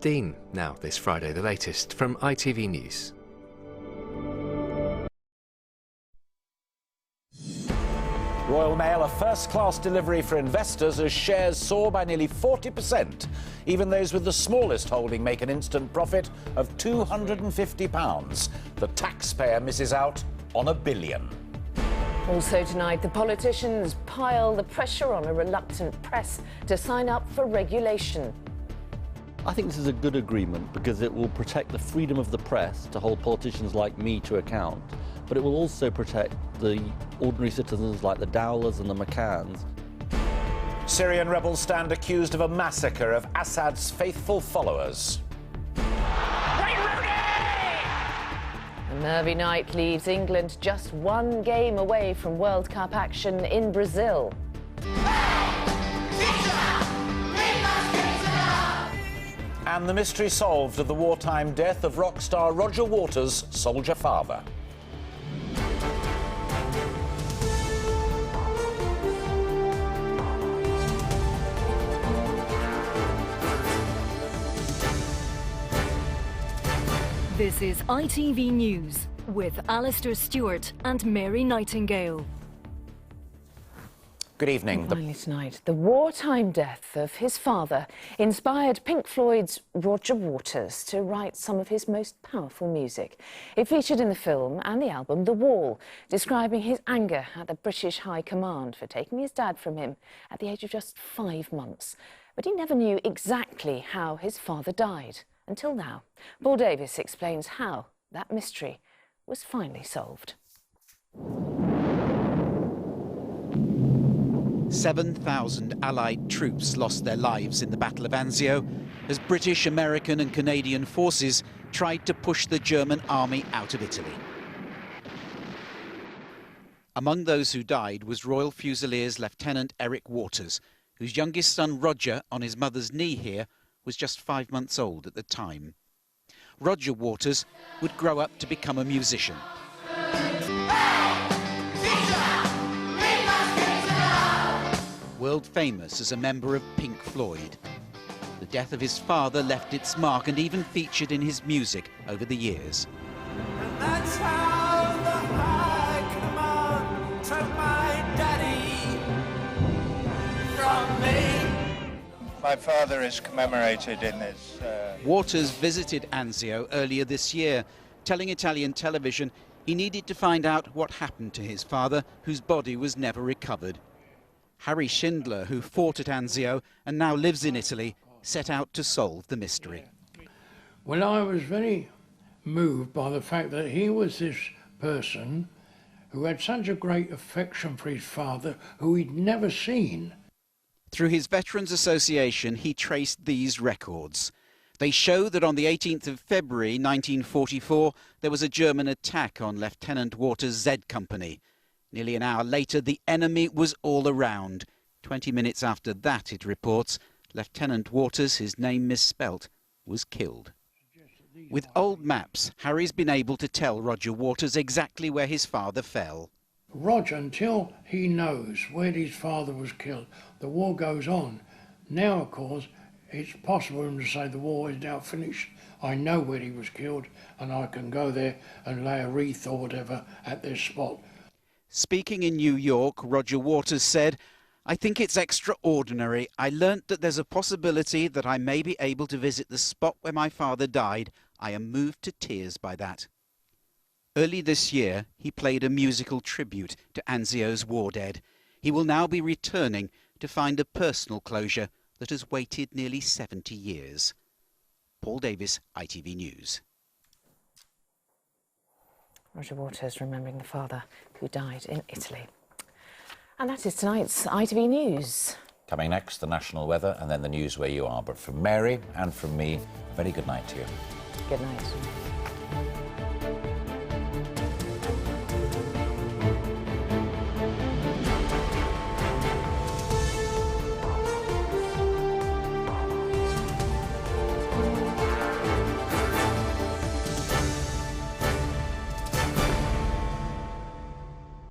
Dean, now this Friday, the latest from ITV News. Royal Mail, a first-class delivery for investors as shares soar by nearly 40%. Even those with the smallest holding make an instant profit of £250. The taxpayer misses out on £1 billion. Also tonight, the politicians pile the pressure on a reluctant press to sign up for regulation. I think this is a good agreement because it will protect the freedom of the press to hold politicians like me to account, but it will also protect the ordinary citizens like the Dowlers and the McCanns. Syrian rebels stand accused of a massacre of Assad's faithful followers. A nervy night leaves England just one game away from World Cup action in Brazil. And the mystery solved of the wartime death of rock star Roger Waters' soldier father. This is ITV News with Alistair Stewart and Mary Nightingale. Good evening. Finally tonight, the wartime death of his father inspired Pink Floyd's Roger Waters to write some of his most powerful music. It featured in the film and the album The Wall, describing his anger at the British High Command for taking his dad from him at the age of just 5 months. But he never knew exactly how his father died, until now. Paul Davis explains how that mystery was finally solved. 7,000 Allied troops lost their lives in the Battle of Anzio as British, American and Canadian forces tried to push the German army out of Italy. Among those who died was Royal Fusiliers Lieutenant Eric Waters, whose youngest son Roger, on his mother's knee here, was just 5 months old at the time. Roger Waters would grow up to become a musician. World famous as a member of Pink Floyd. The death of his father left its mark and even featured in his music over the years. And that's how the High Command took my daddy from me. My father is commemorated in this. Waters visited Anzio earlier this year, telling Italian television he needed to find out what happened to his father, whose body was never recovered. Harry Schindler, who fought at Anzio and now lives in Italy, set out to solve the mystery. Well, I was very moved by the fact that he was this person who had such a great affection for his father, who he'd never seen. Through his Veterans Association, he traced these records. They show that on the 18th of February 1944, there was a German attack on Lieutenant Waters' Z Company. Nearly an hour later, the enemy was all around. 20 minutes after that, it reports, Lieutenant Waters, his name misspelt, was killed. With old maps, Harry's been able to tell Roger Waters exactly where his father fell. Roger, until he knows where his father was killed, the war goes on. Now, of course, it's possible for him to say the war is now finished. I know where he was killed, and I can go there and lay a wreath or whatever at this spot. Speaking in New York, Roger Waters said, "I think it's extraordinary. I learnt that there's a possibility that I may be able to visit the spot where my father died. I am moved to tears by that." Early this year, he played a musical tribute to Anzio's war dead. He will now be returning to find a personal closure that has waited nearly 70 years. Paul Davis, ITV News. Roger Waters remembering the father who died in Italy. And that is tonight's ITV News. Coming next, the national weather and then the news where you are. But from Mary and from me, very good night to you. Good night.